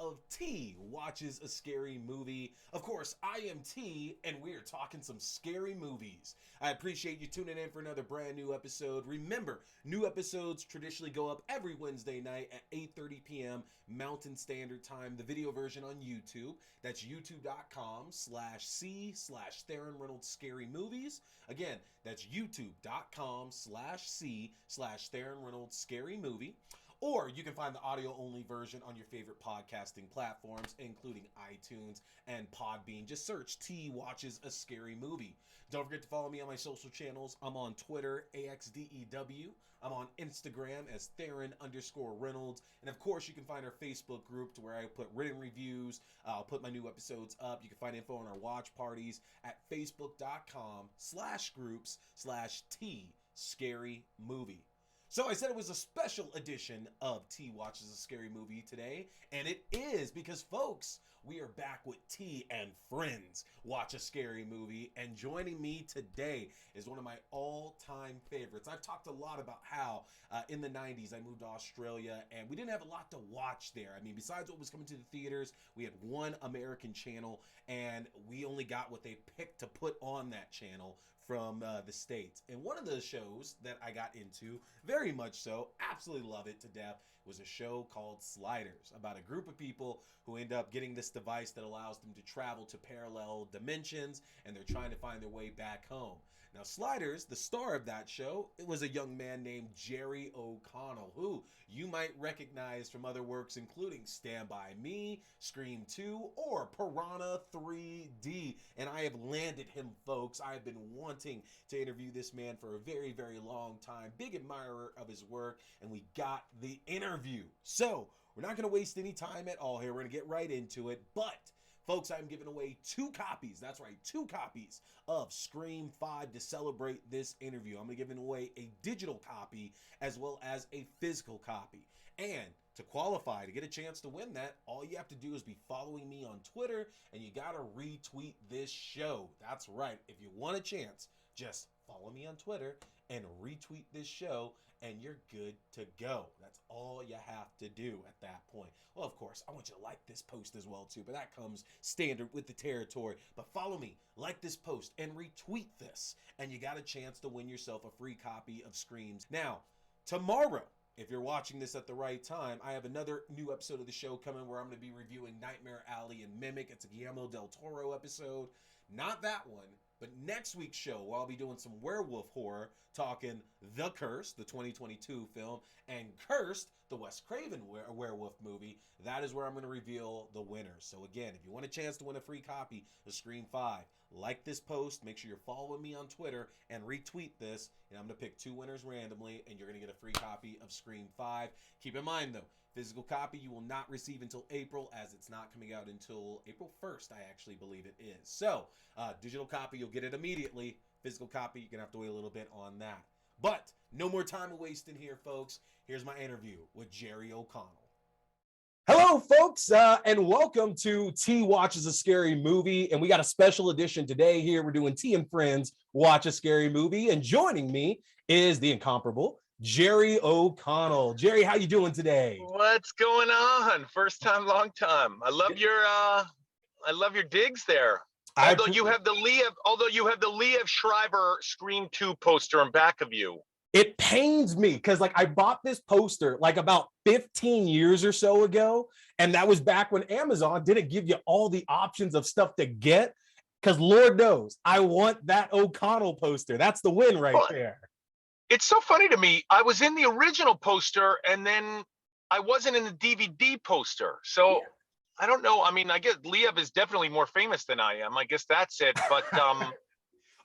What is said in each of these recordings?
of T Watches a Scary Movie. Of course, I am T, and we are talking some scary movies. I appreciate you tuning in for another brand new episode. Remember, new episodes traditionally go up every Wednesday night at 8:30 p.m. Mountain Standard Time. The video version on YouTube. That's youtube.com/C/Theron Reynolds Scary Movies. Again, that's youtube.com/C/Theron Reynolds Scary Movie. Or you can find the audio-only version on your favorite podcasting platforms, including iTunes and Podbean. Just search T Watches a Scary Movie. Don't forget to follow me on my social channels. I'm on Twitter, AXDEW. I'm on Instagram as Theron_Reynolds. And of course, you can find our Facebook group to where I put written reviews. I'll put my new episodes up. You can find info on our watch parties at facebook.com/groups/T Scary Movie. So I said it was a special edition of T Watches a Scary Movie today, and it is because, folks, we are back with T and Friends Watch a Scary Movie, and joining me today is one of my all-time favorites. I've talked a lot about how in the 90s I moved to Australia, and we didn't have a lot to watch there. I mean, besides what was coming to the theaters, we had one American channel, and we only got what they picked to put on that channel from the States. And one of the shows that I got into, very much so, absolutely love it to death, was a show called Sliders, about a group of people who end up getting this device that allows them to travel to parallel dimensions, and they're trying to find their way back home. Now, Sliders, the star of that show, it was a young man named Jerry O'Connell, who you might recognize from other works including Stand By Me, Scream 2, or Piranha 3D. And I have landed him, folks. I have been wanting to interview this man for a very, very long time. Big admirer of his work, and we got the interview. So, we're not going to waste any time at all here. We're going to get right into it, but folks, I'm giving away 2 copies. That's right, 2 copies of Scream 5 to celebrate this interview. I'm going to give away a digital copy as well as a physical copy. And to qualify, to get a chance to win that, all you have to do is be following me on Twitter, and you got to retweet this show. That's right. If you want a chance, just follow me on Twitter and retweet this show, and you're good to go. That's all you have to do at that point. Well, of course, I want you to like this post as well, too, but that comes standard with the territory. But follow me, like this post, and retweet this, and you got a chance to win yourself a free copy of Screams. Now, tomorrow, if you're watching this at the right time, I have another new episode of the show coming where I'm going to be reviewing Nightmare Alley and Mimic. It's a Guillermo del Toro episode. Not that one, but next week's show, where I'll be doing some werewolf horror, talking The Curse, the 2022 film, and Cursed, the Wes Craven werewolf movie. That is where I'm going to reveal the winners. So again, if you want a chance to win a free copy of Scream 5, like this post, make sure you're following me on Twitter, and retweet this, and I'm going to pick 2 winners randomly, and you're going to get a free copy of Scream 5. Keep in mind, though, physical copy you will not receive until April, as it's not coming out until April 1st, I actually believe it is. So, digital copy, you'll get it immediately. Physical copy, you're going to have to wait a little bit on that. But no more time wasting here, folks. Here's my interview with Jerry O'Connell. Hello, folks, and welcome to T Watches a Scary Movie. And we got a special edition today here. We're doing T and Friends Watch a Scary Movie. And joining me is the incomparable Jerry O'Connell. Jerry, how you doing today? What's going on? First time, long time. I love your digs there. Although you have the Liev Schreiber Scream 2 poster in back of you. It pains me because I bought this poster about 15 years or so ago, and that was back when Amazon didn't give you all the options of stuff to get, because Lord knows I want that O'Connell poster. That's the win right there. It's so funny to me. I was in the original poster, and then I wasn't in the DVD poster. So yeah. I don't know. I mean, I guess Liev is definitely more famous than I am. I guess that's it. But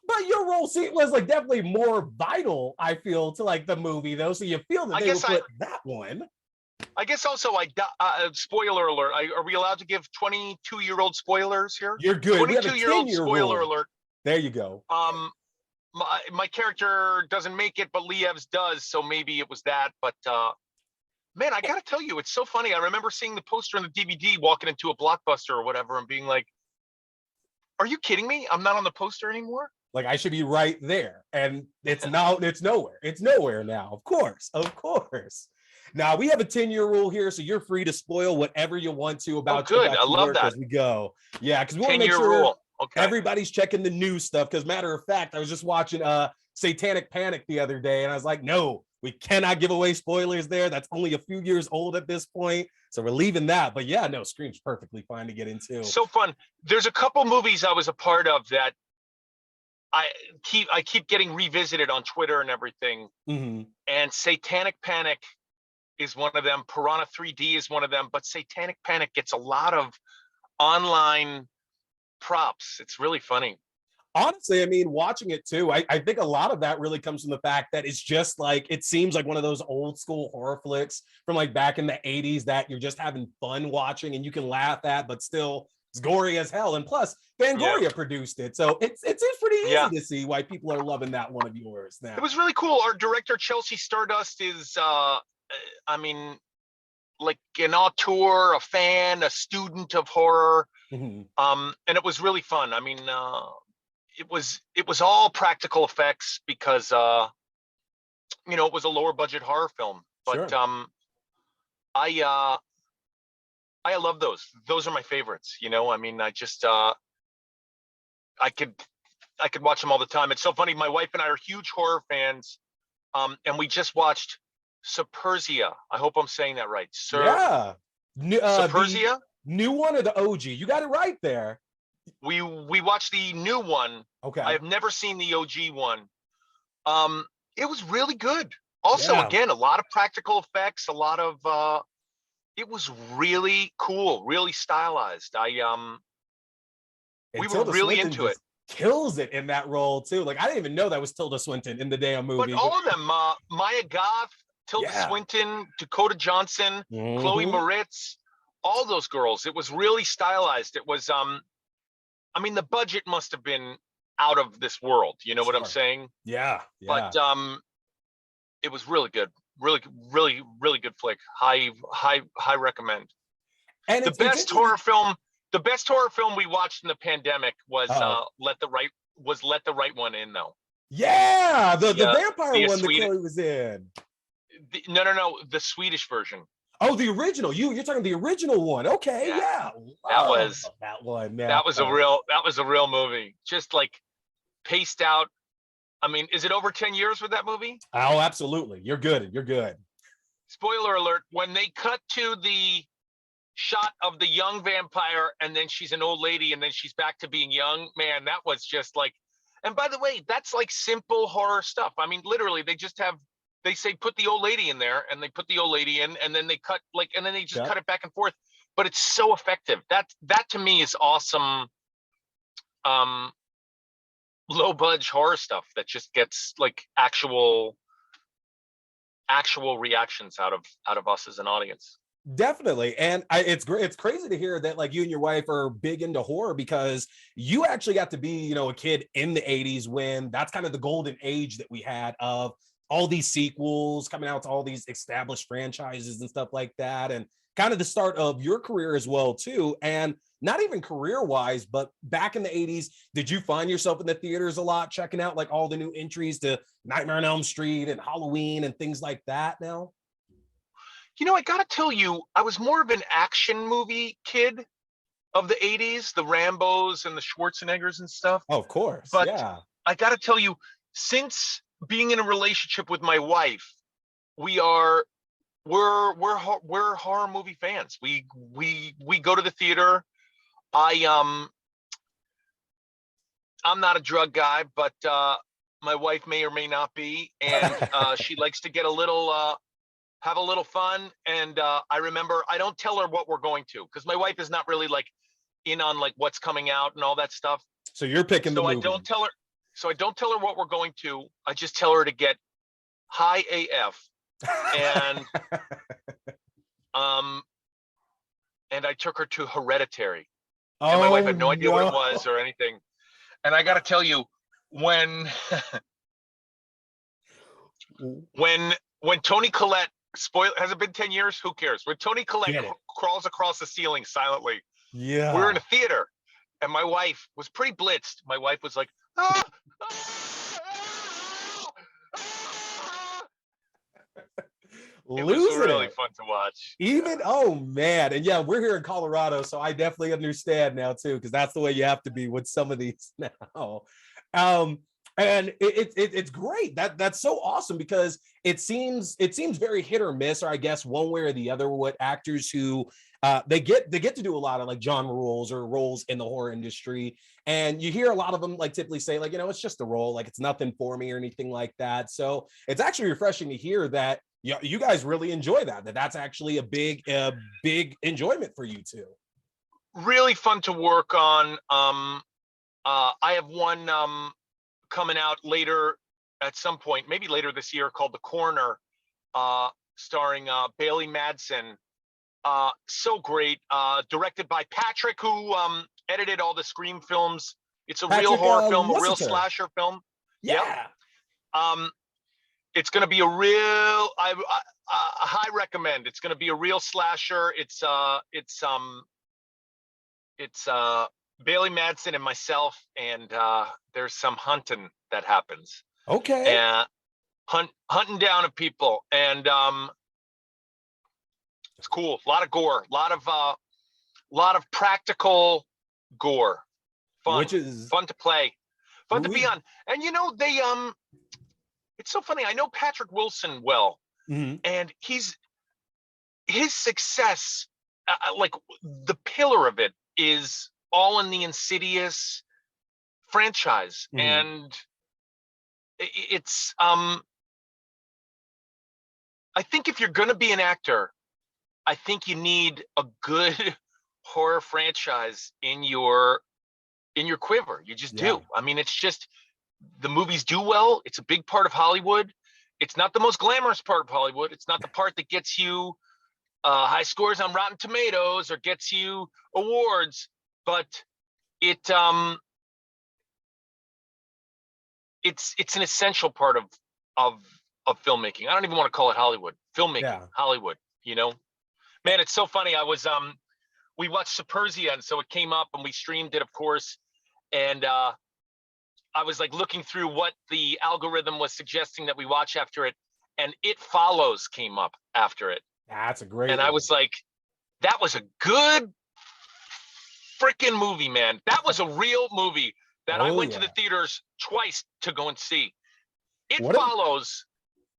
but your role was definitely more vital, I feel, to the movie though. So you feel that they would put that one. I guess also spoiler alert. Are we allowed to give 22-year-old spoilers here? You're good. 22-year-old spoiler alert. There you go. My character doesn't make it, but Liev's does, so maybe it was that. But man, I gotta tell you, it's so funny. I remember seeing the poster on the DVD, walking into a Blockbuster or whatever, and being like, "Are you kidding me? I'm not on the poster anymore." I should be right there, and it's nowhere. It's nowhere now. Of course. Now we have a 10-year rule here, so you're free to spoil whatever you want to Oh, about good. I your love work that. as we go. Yeah, because we want to make 10-year sure rule. Okay. everybody's checking the new stuff. Because matter of fact, I was just watching Satanic Panic the other day, and I was like, no, we cannot give away spoilers there. That's only a few years old at this point, so we're leaving that. But yeah, no, Scream's perfectly fine to get into. So fun. There's a couple movies I was a part of that I keep getting revisited on Twitter and everything. Mm-hmm. And Satanic Panic is one of them. Piranha 3D is one of them. But Satanic Panic gets a lot of online props. It's really funny. Honestly, I mean, watching it too, I think a lot of that really comes from the fact that it's just like, it seems like one of those old school horror flicks from like back in the 80s that you're just having fun watching and you can laugh at, but still it's gory as hell. And plus, Fangoria produced it. So it's pretty easy to see why people are loving that one of yours now. It was really cool. Our director, Chelsea Stardust, is, I mean, like an auteur, a fan, a student of horror. Mm-hmm. And it was really fun. I mean, it was all practical effects because you know, it was a lower budget horror film. But sure. I love those. Those are my favorites. You know, I mean, I just I could watch them all the time. It's so funny. My wife and I are huge horror fans, and we just watched Supersia. I hope I'm saying that right. Yeah. Supersia? The new one or the OG? You got it right there. We watched the new one. Okay. I have never seen the OG one. It was really good. Also, again, a lot of practical effects, a lot of it was really cool, really stylized. We were really into it. Kills it in that role too. Like I didn't even know that was Tilda Swinton in the damn movie. But all of them, Maya Goth, Tilda Swinton, Dakota Johnson, Chloe Moretz, all those girls. It was really stylized. It was I mean, the budget must have been out of this world. You know what I'm saying? Yeah. But it was really good. Really good flick. High recommend. And the best horror film we watched in the pandemic was Let the Right One In, though. Yeah, the vampire one that Chloe was in. No, the Swedish version. Oh, the original. You're talking the original one. Okay, yeah. That was that one. Man. That was a real movie. Just like paced out. I mean, is it over 10 years with that movie? Oh, absolutely. You're good. Spoiler alert, when they cut to the shot of the young vampire and then she's an old lady and then she's back to being young, man, that was just like, and by the way, that's like simple horror stuff. I mean, literally they say put the old lady in there and they put the old lady in and then they cut like, and then they just cut it back and forth, but it's so effective. That to me is awesome. Low budget horror stuff that just gets like actual reactions out of us as an audience. Definitely. And it's great. It's crazy to hear that like you and your wife are big into horror because you actually got to be, you know, a kid in the 80s when that's kind of the golden age that we had of all these sequels coming out to all these established franchises and stuff like that. And kind of the start of your career as well too. And not even career wise, but back in the 80s, did you find yourself in the theaters a lot, checking out like all the new entries to Nightmare on Elm Street and Halloween and things like that now? You know, I gotta tell you, I was more of an action movie kid of the 80s, the Rambos and the Schwarzeneggers and stuff. Oh, of course. But yeah. I gotta tell you, since being in a relationship with my wife, we're horror movie fans. We go to the theater. I'm not a drug guy, but my wife may or may not be, and she likes to get have a little fun. And I remember I don't tell her what we're going to because my wife is not really like in on like what's coming out and all that stuff. So you're picking the movie. I don't tell her what we're going to. I just tell her to get high AF, and and I took her to Hereditary. And my wife had no idea what it was or anything. And I got to tell you, when Toni Collette, has it been 10 years? Who cares? When Toni Collette crawls across the ceiling silently, we're in a theater, and my wife was pretty blitzed. My wife was like, ah, It was losing really it. fun to watch. Even oh man, and yeah, we're here in Colorado, so I definitely understand now too, because that's the way you have to be with some of these now. Um, and it's great. That's so awesome because it seems very hit or miss, or I guess one way or the other. What actors who they get to do a lot of like genre roles or roles in the horror industry, and you hear a lot of them like typically say like it's just a role, like it's nothing for me or anything like that. So it's actually refreshing to hear that you guys really enjoy that's actually a big enjoyment for you too. Really fun to work on. I have one coming out later at some point, maybe later this year, called The Corner, starring Bailey Madsen. So great. Directed by Patrick, who edited all the Scream films. It's a real Patrick horror film, a real Lusiter. slasher film. Yep. Yeah. It's going to be a real. I high recommend. It's going to be a real slasher. It's Bailey Madsen and myself, and there's some hunting that happens. Okay. And hunting down of people, and it's cool. A lot of gore, a lot of practical gore. Fun, Which is fun to play, fun to be on. And they it's so funny. I know Patrick Wilson well, and his success, like the pillar of it, is all in the Insidious franchise, and it's I think if you're going to be an actor, I think you need a good horror franchise in your quiver. You just do. I mean, it's just the movies do well. It's a big part of Hollywood. It's not the most glamorous part of Hollywood. It's not the part that gets you high scores on Rotten Tomatoes or gets you awards, but it's an essential part of filmmaking. I don't even want to call it Hollywood. Filmmaking, Hollywood. Man, it's so funny. I was we watched Supersia, and so it came up, and we streamed it, of course, and I was like looking through what the algorithm was suggesting that we watch after it, and It Follows came up after it. That's a great and one. I was like, that was a good freaking movie, man. That was a real movie that I went to the theaters twice to go and see. It Follows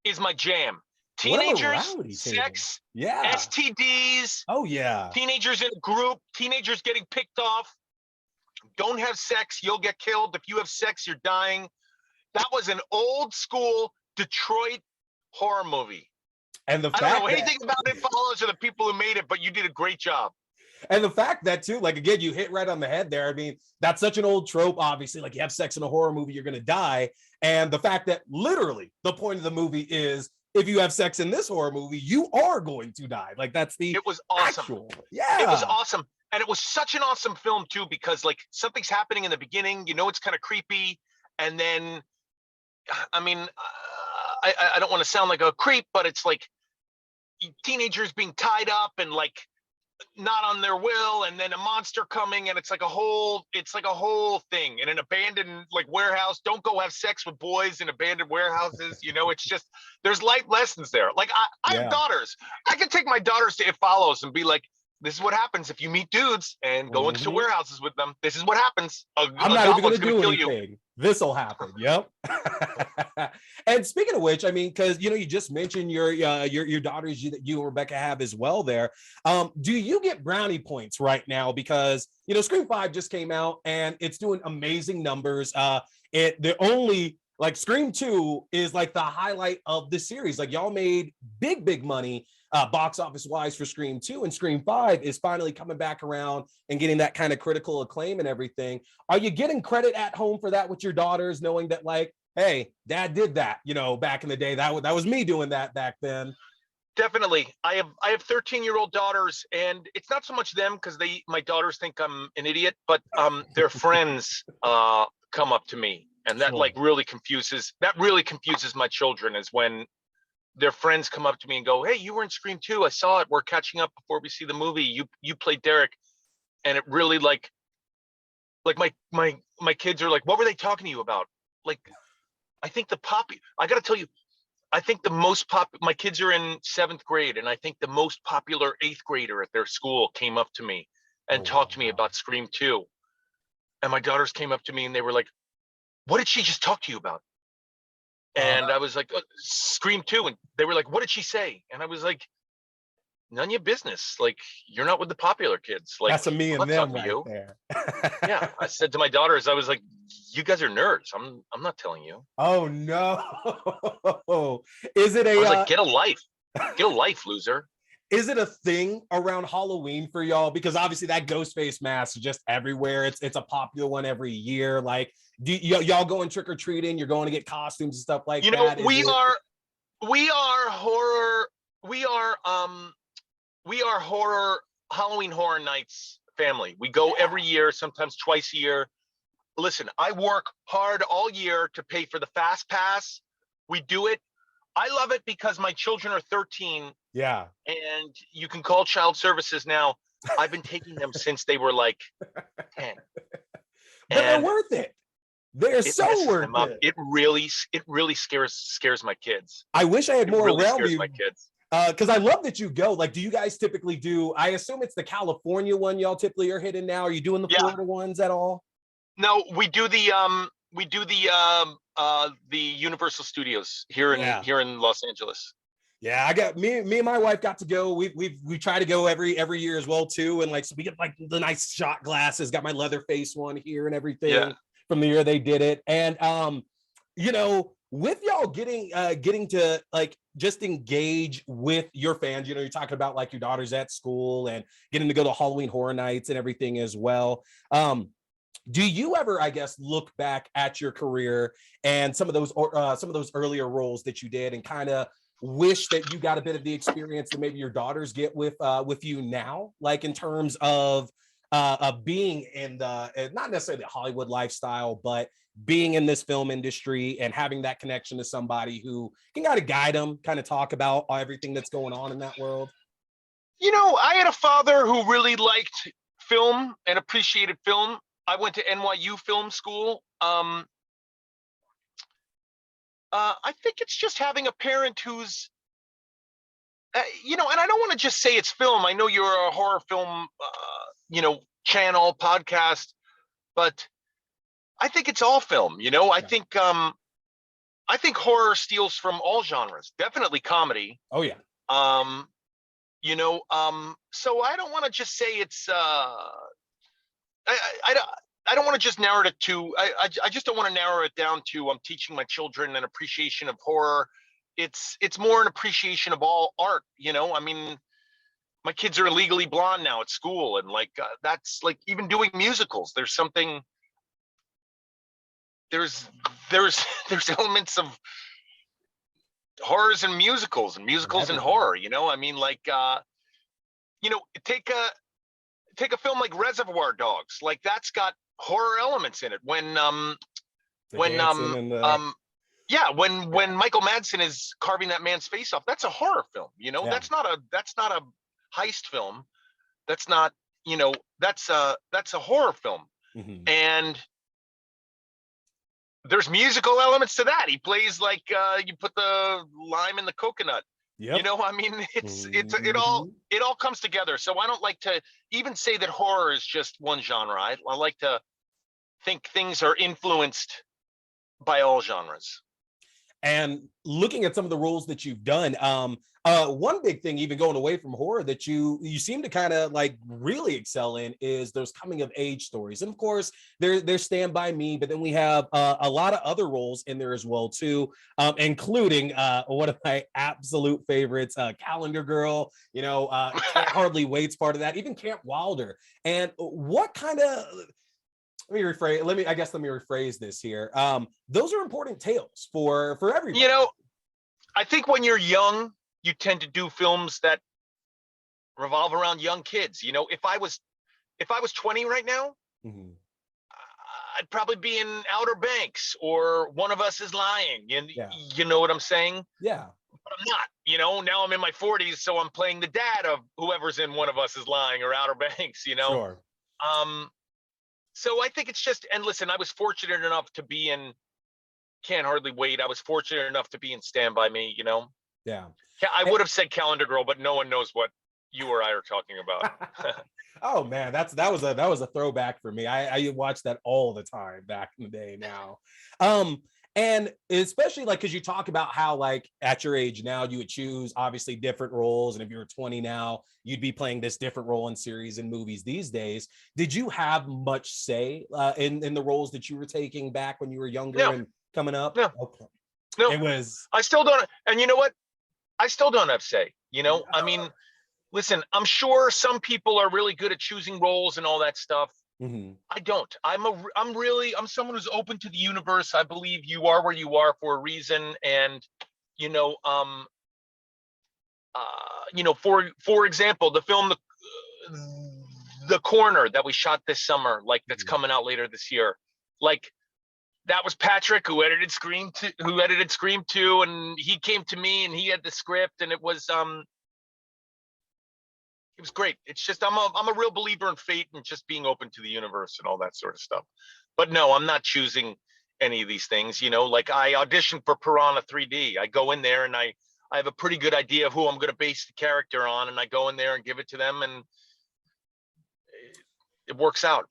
is my jam. Teenagers, sex, STDs. Oh yeah. Teenagers in a group, teenagers getting picked off. Don't have sex, you'll get killed. If you have sex, you're dying. That was an old school Detroit horror movie. And the fact I don't know anything about It Follows or the people who made it, but you did a great job. And the fact that too, like again, you hit right on the head there. I mean, that's such an old trope. Obviously, like you have sex in a horror movie, you're gonna die. And the fact that literally the point of the movie is if you have sex in this horror movie, you are going to die. Like that's the It was awesome. Yeah. It was awesome. And it was such an awesome film too, because like something's happening in the beginning, it's kind of creepy. And then, I mean, I don't want to sound like a creep, but it's like teenagers being tied up and like not on their will, and then a monster coming, and it's like a whole thing in an abandoned like warehouse. Don't go have sex with boys in abandoned warehouses. It's just, there's life lessons there. Like I have daughters. I can take my daughters to It Follows and be like, this is what happens if you meet dudes and go into warehouses with them. This is what happens. I'm not even going to do anything. This will happen. Yep. And speaking of which, I mean, because you just mentioned your daughters that you and Rebecca have as well. There, do you get brownie points right now? Because Scream 5 just came out and it's doing amazing numbers. The only like Scream 2 is like the highlight of the series. Like y'all made big money. Box office wise for Scream 2, and Scream 5 is finally coming back around and getting that kind of critical acclaim and everything. Are you getting credit at home for that with your daughters, knowing that like, hey, dad did that, back in the day, that was me doing that back then? Definitely. I have 13-year-old daughters, and it's not so much them because my daughters think I'm an idiot, but their friends come up to me, and that really confuses my children, is when their friends come up to me and go, hey, you were in Scream 2. I saw it. We're catching up before we see the movie. You played Derek. And it really like my kids are like, what were they talking to you about? Like, I think the poppy, I got to tell you, I think my kids are in 7th grade, and I think the most popular 8th grader at their school came up to me Oh and talked to me wow. about Scream 2. And my daughters came up to me and they were like, "What did she just talk to you about?" And I was like, "Scream 2." And they were like, "What did she say?" And I was like, "None of your business. Like, you're not with the popular kids. Like, That's a me I'm and not them telling right you." there. Yeah, I said to my daughters, I was like, "You guys are nerds. I'm not telling you." Oh no. Is it I was a like, get a life, loser." is it a thing around Halloween for y'all? Because obviously that ghost face mask is just everywhere. It's a popular one every year. Like, y'all going trick or treating? You're going to get costumes and stuff like You know, that. Is it? we are horror. We are horror Halloween Horror Nights family. We go every year, sometimes twice a year. Listen, I work hard all year to pay for the fast pass. We do it. I love it because my children are 13 Yeah, and you can call child services now. I've been taking them since they were like 10, but they're and worth it. They're it so messes worth them up. it. It really scares my kids. I wish I had It more really around scares me. my kids. Because I love that you go. Like, do you guys typically do? I assume it's the California one y'all typically are hitting now. Are you doing the Yeah. Florida ones at all? No, we do the Universal Studios here in Yeah. Los Angeles. Yeah, I got me and my wife got to go. We try to go every year as well too, and like so we get like the nice shot glasses. Got my leather face one here and Yeah. everything from the year they did it. And you know, with y'all getting to like just engage with your fans. You know, you're talking about like your daughters at school and getting to go to Halloween Horror Nights and everything as well. Do you ever, I guess, look back at your career and some of those earlier roles that you did and kind of wish that you got a bit of the experience that maybe your daughters get with you now, like in terms of being in the not necessarily the Hollywood lifestyle, but being in this film industry and having that connection to somebody who can kind of guide them, kind of talk about everything that's going on in that world? You know, I had a father who really liked film and appreciated film. I went to NYU film school. I think it's just having a parent who's, and I don't want to just say it's film. I know you're a horror film, channel podcast, but I think it's all film. Yeah. I think horror steals from all genres, definitely comedy. Oh yeah. Um, so I don't want to just say it's. I don't want to just narrow it to. I just don't want to narrow it down to. I'm teaching my children an appreciation of horror. It's more an appreciation of all art. I mean, my kids are legally blonde now at school, and like that's like even doing musicals. There's something. There's there's there's elements of horrors and musicals and Everything. horror. I mean, like you know, take a take a film like Reservoir Dogs. Like that's got horror elements in it. The When dancing and the yeah, when yeah. Michael Madsen is carving that man's face off, that's a horror film. Yeah. That's not a heist film. That's not, that's a horror film. Mhm. And there's musical elements to that. He plays like you put the lime in the coconut. Yep. I mean, Mhm. it all comes together. So I don't like to even say that horror is just one genre. I like to think things are influenced by all genres. And looking at some of the roles that you've done, one big thing, even going away from horror, that you seem to kind of like really excel in is those coming of age stories. And of course, there's Stand By Me, but then we have a lot of other roles in there as well too, including one of my absolute favorites, Calendar Girl. Can't Hardly Wait's part of that. Even Camp Wilder. And what kind of let me rephrase this here. Those are important tales for You everybody. know, I think when you're young, you tend to do films that revolve around young kids. If I was 20 right now, Mhm. I'd probably be in Outer Banks or One of Us is Lying. And Yeah. you know what I'm saying? Yeah. But I'm not. Now I'm in my 40s, so I'm playing the dad of whoever's in One of Us is Lying or Outer Banks. Sure. Um, so I think it's just, and listen, I was fortunate enough to be in can't hardly wait. I was fortunate enough to be in Stand By Me, you know. Yeah. I would have said Calendar Girl, but no one knows what you or I are talking about. Oh man, that was a throwback for me. I watched that all the time back in the day now. And especially like because you talk about how like at your age now you would choose obviously different roles, and if you were 20 now you'd be playing this different role in series and movies these days. Did you have much say in the roles that you were taking back when you were younger No, and coming up? no, Okay. no. It was I still don't. And you know what? I still don't have say. You know, I mean, listen, I'm sure some people are really good at choosing roles and all that stuff. mm-hmm. I don't. I'm someone who's open to the universe. I believe you are where you are for a reason. And, you know, for example, the film, The Corner that we shot this summer, like that's coming out later this year, like that was Patrick who edited Scream 2, and he came to me and he had the script, and it was great. It's just I'm a real believer in fate and just being open to the universe and all that sort of stuff. But no, I'm not choosing any of these things. You know, like I auditioned for Piranha 3D. I go in there and I have a pretty good idea of who I'm going to base the character on, and I go in there and give it to them, and it works out.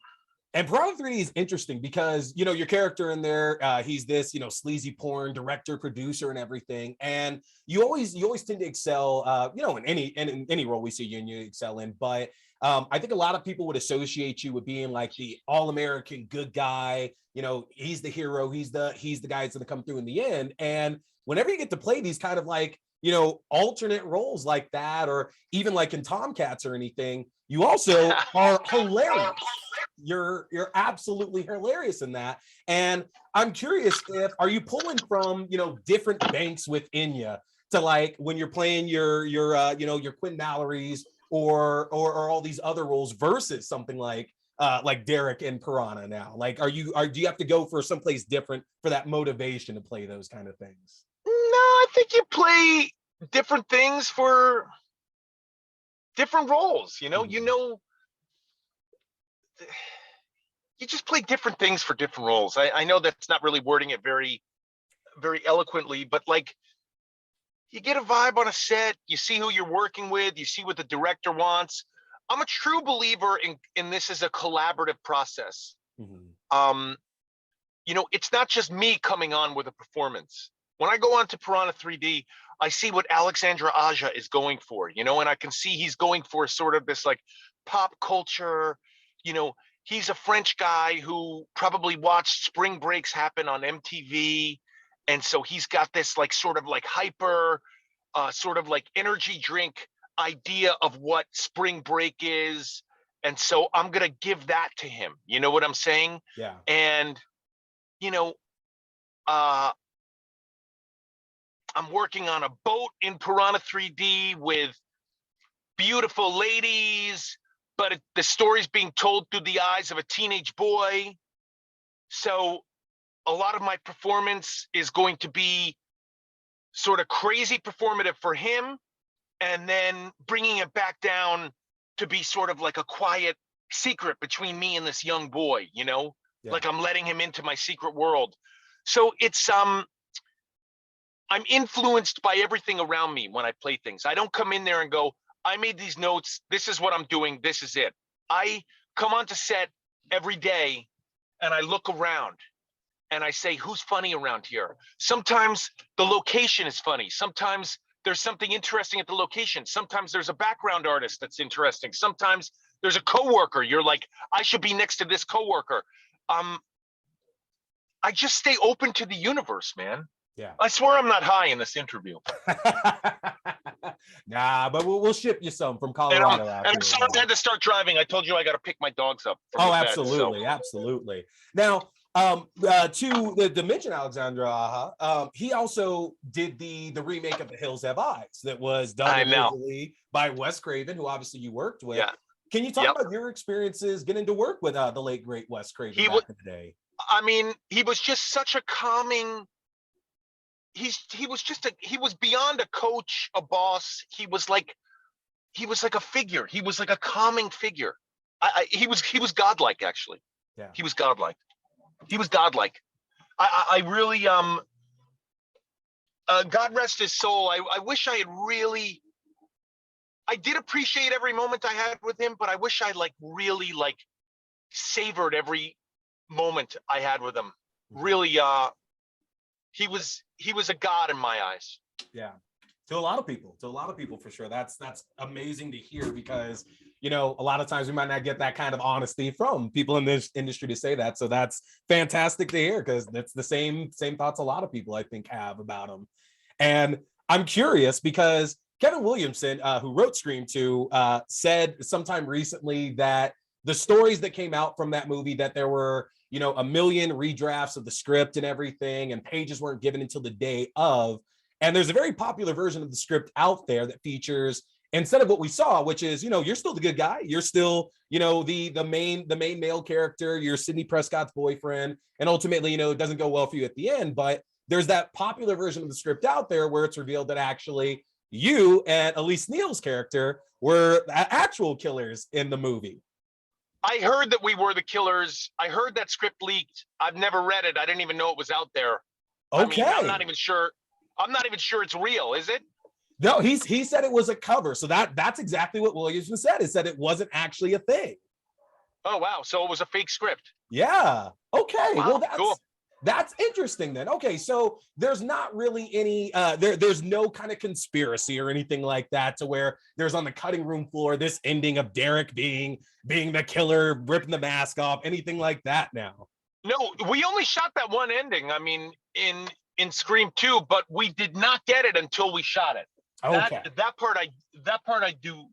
And Piranha 3D is interesting because, you know, your character in there, he's this, you know, sleazy porn director, producer, and everything. And you always tend to excel, you know, in any role we see you and you excel in. But I think a lot of people would associate you with being like the all-American good guy. You know, he's the hero. He's the guy that's going to come through in the end. And whenever you get to play these kind of like, you know, alternate roles like that, or even like in Tomcats or anything, you also are hilarious. You're absolutely hilarious in that. And I'm curious, if are you pulling from, you know, different banks within you to like when you're playing your you know, your Quinn Mallory's or all these other roles versus something like Derek and Piranha now? Like do you have to go for someplace different for that motivation to play those kind of things? No, I think you play different things for different roles. You know, you just play different things for different roles. I know that's not really wording it very, very eloquently, but like you get a vibe on a set, you see who you're working with, you see what the director wants. I'm a true believer in this as a collaborative process. Mm-hmm. You know, it's not just me coming on with a performance. When I go on to Piranha 3D, I see what Alexandre Aja is going for, you know, and I can see he's going for sort of this like pop culture, you know, he's a French guy who probably watched spring breaks happen on MTV. And so he's got this like sort of like hyper, sort of like energy drink idea of what spring break is. And so I'm going to give that to him. You know what I'm saying? Yeah. And, you know, I'm working on a boat in Piranha 3D with beautiful ladies, but the story's being told through the eyes of a teenage boy. So a lot of my performance is going to be sort of crazy performative for him, and then bringing it back down to be sort of like a quiet secret between me and this young boy, you know, like I'm letting him into my secret world. So it's, I'm influenced by everything around me when I play things. I don't come in there and go, I made these notes, this is what I'm doing, this is it. I come onto set every day and I look around and I say, who's funny around here? Sometimes the location is funny. Sometimes there's something interesting at the location. Sometimes there's a background artist that's interesting. Sometimes there's a coworker. You're like, I should be next to this coworker. I just stay open to the universe, man. Yeah. I swear I'm not high in this interview. Nah, but we'll ship you some from Colorado. And I'm sorry I had to start driving. I told you I got to pick my dogs up. Oh, absolutely, absolutely. Now, to the mention Alexandre Aja, he also did the remake of The Hills Have Eyes that was done originally by Wes Craven, who obviously you worked with. Yeah. Can you talk about your experiences getting to work with the late great Wes Craven back in the day? I mean, he was just such a calming. He was beyond a coach, a boss. He was like a figure. He was like a calming figure. He was godlike, actually. Yeah. He was godlike. I really God rest his soul. I wish I had really. I did appreciate every moment I had with him, but I wish I like really like savored every moment I had with him. Really, he was a god in my eyes. Yeah. To a lot of people for sure. That's amazing to hear, because you know, a lot of times we might not get that kind of honesty from people in this industry to say that. So that's fantastic to hear, because that's the same thoughts a lot of people I think have about him. And I'm curious because Kevin Williamson, who wrote Scream 2, said sometime recently that the stories that came out from that movie, that there were, you know, a million redrafts of the script and everything, and pages weren't given until the day of. And there's a very popular version of the script out there that features, instead of what we saw, which is, you know, you're still the good guy, you're still, you know, the main male character, you're Sidney Prescott's boyfriend, and ultimately, you know, it doesn't go well for you at the end. But there's that popular version of the script out there where it's revealed that actually you and Elise Neal's character were actual killers in the movie. I heard that we were the killers. I heard that script leaked. I've never read it. I didn't even know it was out there. Okay. I mean, I'm not even sure it's real. Is it? No, he said it was a cover. So that's exactly what Williamson said. He said it wasn't actually a thing. Oh wow, so it was a fake script. Yeah. Okay. Wow, Well, cool. That's interesting then. Okay, so there's not really any there's no kind of conspiracy or anything like that to where there's on the cutting room floor this ending of Derek being the killer, ripping the mask off, anything like that now. No, we only shot that one ending. I mean, in Scream 2, but we did not get it until we shot it. Okay. That part I do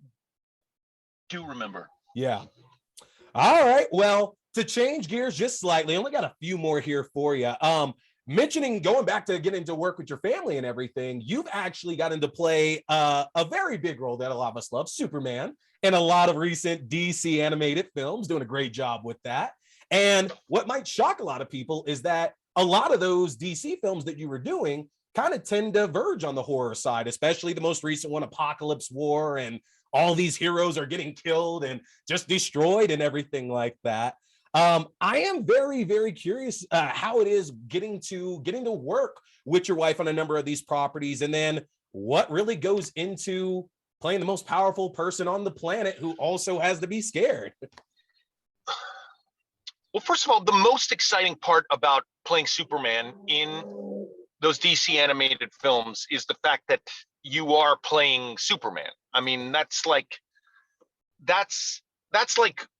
remember. Yeah. All right. Well, to change gears just slightly, I only got a few more here for you. Mentioning going back to getting to work with your family and everything, you've actually gotten to play a very big role that a lot of us love, Superman, in a lot of recent DC animated films, doing a great job with that. And what might shock a lot of people is that a lot of those DC films that you were doing kind of tend to verge on the horror side, especially the most recent one, Apocalypse War, and all these heroes are getting killed and just destroyed and everything like that. I am very, very curious how it is getting to work with your wife on a number of these properties, and then what really goes into playing the most powerful person on the planet who also has to be scared. Well, first of all, the most exciting part about playing Superman in those DC animated films is the fact that you are playing Superman. I mean, that's like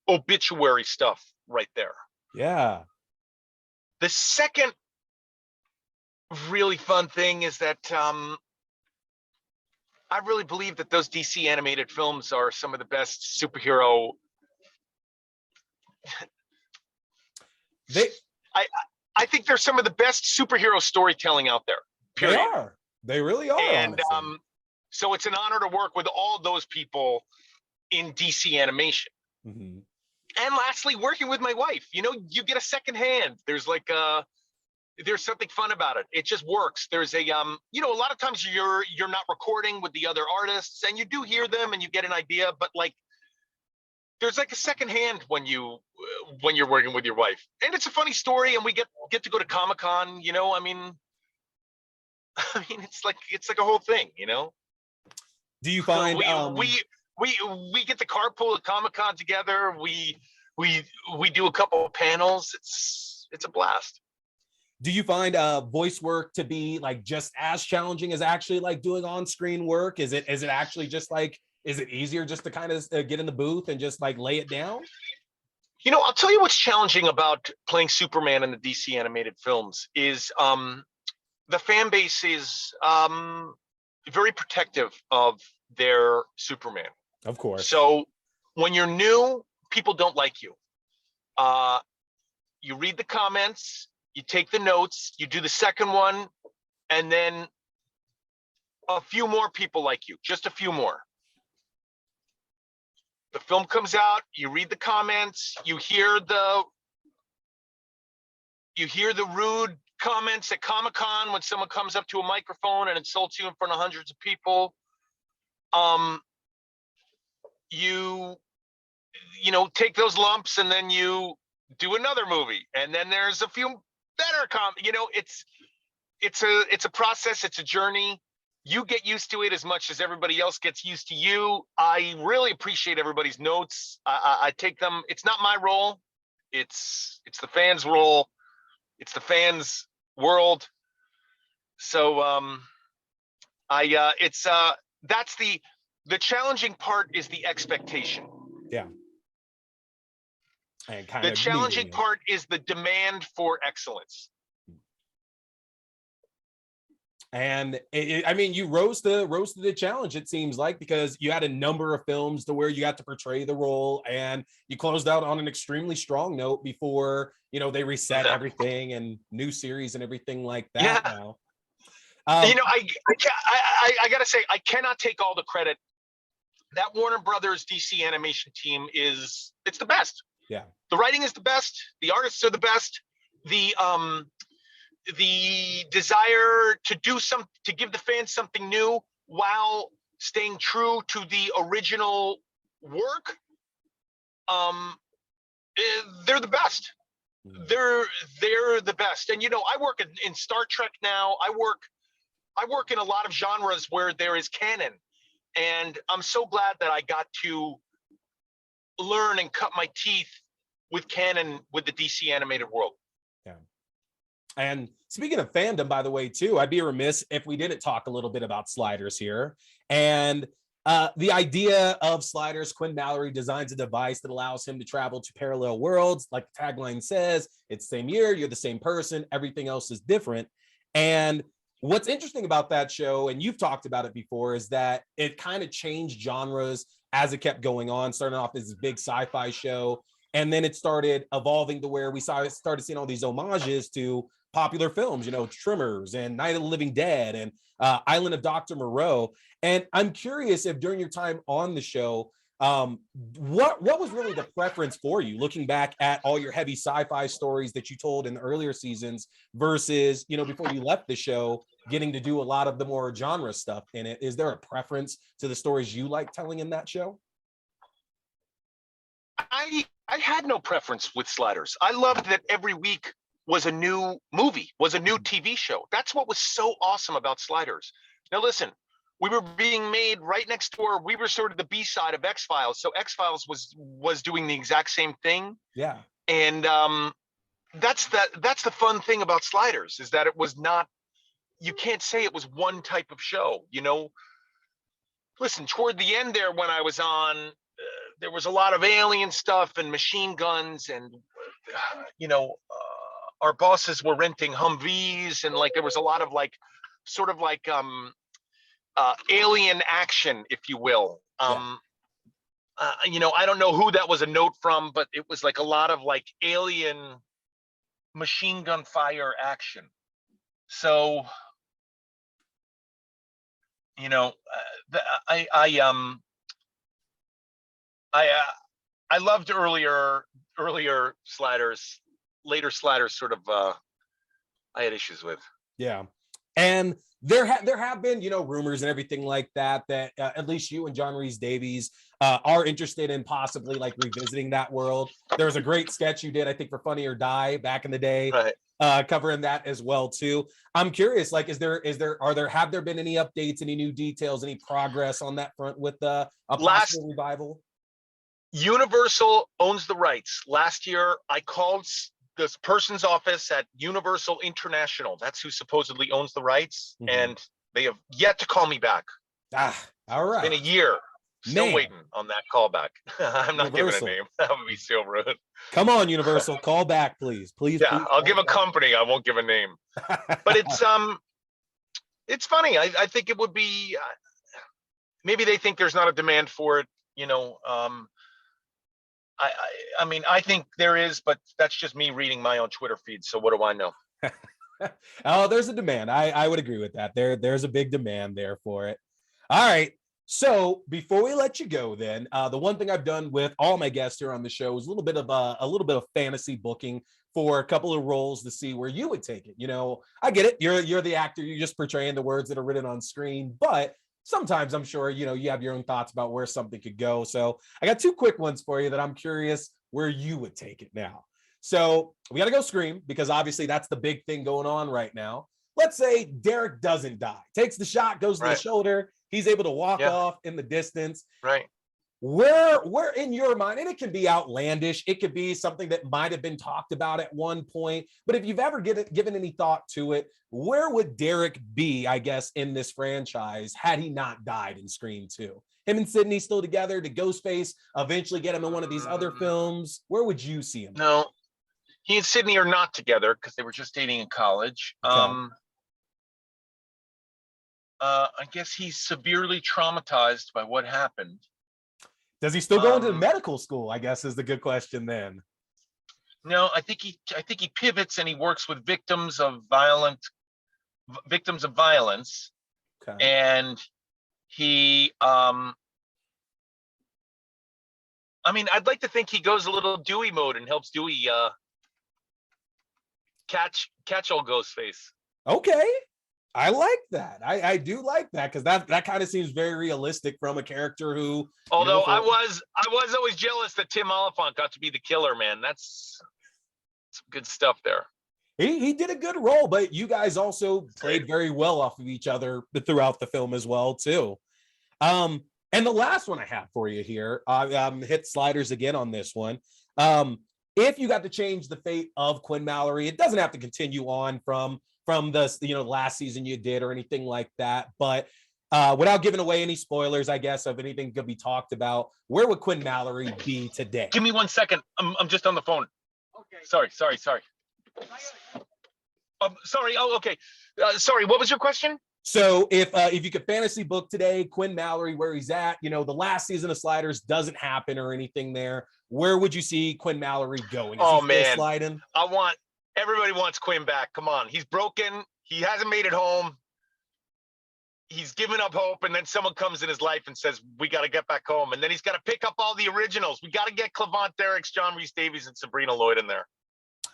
obituary stuff right there. Yeah. The second really fun thing is that I really believe that those DC animated films are some of the best superhero. I think they're some of the best superhero storytelling out there. Period. They are. They really are. And honestly. So it's an honor to work with all those people in DC animation. Mm-hmm. And lastly, working with my wife, you know, you get a second hand. There's something fun about it. It just works. There's a you know, a lot of times you're not recording with the other artists, and you do hear them and you get an idea, but like there's like a second hand when you're working with your wife. And it's a funny story, and we get to go to Comic-Con, you know. I mean it's like a whole thing, you know. Do you find we get the carpool at Comic-Con together. We do a couple of panels. It's a blast. Do you find voice work to be like just as challenging as actually like doing on-screen work? Is it actually just like, is it easier just to kind of get in the booth and just like lay it down? You know, I'll tell you what's challenging about playing Superman in the DC animated films is the fan base is very protective of their Superman. Of course. So when you're new, people don't like you. You read the comments, you take the notes, you do the second one, and then a few more people like you, just a few more. The film comes out, you read the comments, you hear the rude comments at Comic-Con when someone comes up to a microphone and insults you in front of hundreds of people. You know, take those lumps and then you do another movie, and then there's a few You know, it's a process. It's a journey. You get used to it as much as everybody else gets used to you. I really appreciate everybody's notes. I take them. It's not my role. It's the fans' role. It's the fans' world. So that's the challenging part is the expectation. Yeah. And kind The of challenging meeting it. part is the demand for excellence. And I mean, you rose to the challenge, it seems like, because you had a number of films to where you got to portray the role, and you closed out on an extremely strong note before, you know, they reset everything and new series and everything like that. Yeah. Now, You know, I gotta say, I cannot take all the credit. That Warner Brothers DC animation team it's the best. Yeah. The writing is the best. The artists are the best. The desire to give the fans something new while staying true to the original work. They're the best. They're the best. And you know, I work in Star Trek now. I work in a lot of genres where there is canon, and I'm so glad that I got to learn and cut my teeth with canon with the DC animated world. Yeah. And speaking of fandom, by the way, too, I'd be remiss if we didn't talk a little bit about Sliders here. And the idea of Sliders, Quinn Mallory designs a device that allows him to travel to parallel worlds. Like the tagline says, it's the same year, you're the same person, everything else is different. And what's interesting about that show, and you've talked about it before, is that it kind of changed genres as it kept going on, starting off as this big sci-fi show. And then it started evolving to where we started seeing all these homages to popular films, you know, Tremors and Night of the Living Dead and Island of Dr. Moreau. And I'm curious if during your time on the show, what was really the preference for you, looking back at all your heavy sci-fi stories that you told in the earlier seasons versus, you know, before you left the show, getting to do a lot of the more genre stuff in it? Is there a preference to the stories you like telling in that show? I had no preference with Sliders. I loved that every week was a new movie, was a new TV show. That's what was so awesome about Sliders. Now listen, we were being made right next door. We were sort of the B-side of X-Files. So X-Files was doing the exact same thing. Yeah. And that's the fun thing about Sliders, is that it was not, you can't say it was one type of show, you know. Listen, toward the end there when I was on, there was a lot of alien stuff and machine guns, and you know, our bosses were renting Humvees, and like there was a lot of like sort of like alien action, if you will. You know, I don't know who that was a note from, but it was like a lot of like alien machine gun fire action. So you know, I loved earlier Sliders. Later Sliders sort of I had issues with. Yeah. And there have been, you know, rumors and everything like that at least you and John Rhys-Davies are interested in possibly like revisiting that world. There was a great sketch you did, I think, for Funny or Die back in the day, right, covering that as well too. I'm curious, like, have there been any updates, any new details, any progress on that front with a possible revival? Universal owns the rights. Last year, I called this person's office at Universal International. That's who supposedly owns the rights. Mm-hmm. And they have yet to call me back. All right. It's been a year. Still waiting on that call back. I'm not giving a name. That would be so rude. Come on, Universal, call back, please. Please. Yeah, please, I'll give a company. I won't give a name. But it's funny. I think it would be, maybe they think there's not a demand for it, you know. I mean, I think there is, but that's just me reading my own Twitter feed. So what do I know? Oh, there's a demand. I would agree with that. There's a big demand there for it. All right. So before we let you go, then the one thing I've done with all my guests here on the show is a little bit of fantasy booking for a couple of roles to see where you would take it. You know, I get it. You're the actor. You're just portraying the words that are written on screen, but sometimes I'm sure, you know, you have your own thoughts about where something could go. So I got two quick ones for you that I'm curious where you would take it now. So we got to go Scream because obviously that's the big thing going on right now. Let's say Derek doesn't die, takes the shot, goes to the shoulder. He's able to walk off in the distance. Right. Where in your mind, and it can be outlandish, it could be something that might have been talked about at one point, but if you've ever given any thought to it, where would Derek be, I guess, in this franchise had he not died in Scream 2? Him and Sydney still together? Did Ghostface eventually get him in one of these other films? Where would you see him? No, he and Sydney are not together because they were just dating in college. Okay. I guess he's severely traumatized by what happened. Does he still go into medical school, I guess, is the good question then. No, I think he pivots and he works with victims of violence. Okay. And he I mean, I'd like to think he goes a little Dewey mode and helps Dewey catch old Ghostface. Okay. I like that. I do like that because that kind of seems very realistic from a character who. Although I was always jealous that Tim Oliphant got to be the killer, man. That's some good stuff there. He did a good role, but you guys also played very well off of each other throughout the film as well too. And the last one I have for you here, hit sliders again on this one. If you got to change the fate of Quinn Mallory, it doesn't have to continue on from the last season you did or anything like that, but without giving away any spoilers, I guess, of anything could be talked about, where would Quinn Mallory be today? Give me 1 second. I'm just on the phone. Okay. Sorry. Sorry. Oh, okay. Sorry. What was your question? So if you could fantasy book today, Quinn Mallory, where he's at, the last season of Sliders doesn't happen or anything there, where would you see Quinn Mallory going? Oh man, sliding? Everybody wants Quinn back. Come on. He's broken. He hasn't made it home. He's given up hope. And then someone comes in his life and says, we got to get back home. And then he's got to pick up all the originals. We got to get Clavant Derricks, John Rhys Davies, and Sabrina Lloyd in there.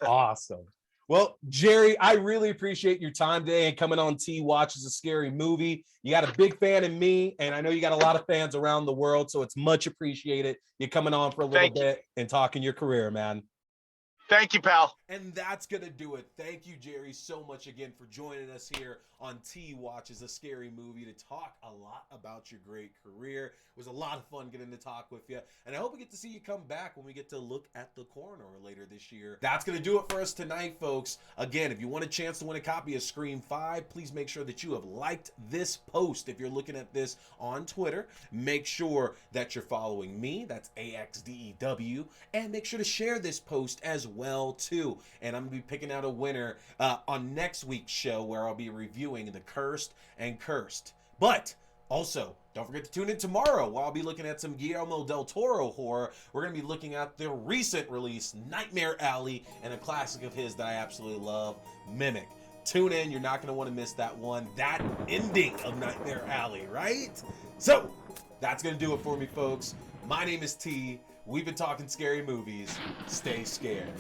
Awesome. Well, Jerry, I really appreciate your time today and coming on T Watches a Scary Movie. You got a big fan in me, and I know you got a lot of fans around the world, so it's much appreciated. You coming on for a little bit and talking your career, man. Thank you, pal. And that's going to do it. Thank you, Jerry, so much again for joining us here on T Watches a Scary Movie to talk a lot about your great career. It was a lot of fun getting to talk with you. And I hope we get to see you come back when we get to look at The Coroner later this year. That's going to do it for us tonight, folks. Again, if you want a chance to win a copy of Scream 5, please make sure that you have liked this post. If you're looking at this on Twitter, make sure that you're following me. That's AXDEW. And make sure to share this post as well, too. And I'm going to be picking out a winner on next week's show where I'll be reviewing The Cursed and Cursed. But also, don't forget to tune in tomorrow where I'll be looking at some Guillermo del Toro horror. We're going to be looking at the recent release, Nightmare Alley, and a classic of his that I absolutely love, Mimic. Tune in. You're not going to want to miss that one. That ending of Nightmare Alley, right? So, that's going to do it for me, folks. My name is T. We've been talking scary movies. Stay scared.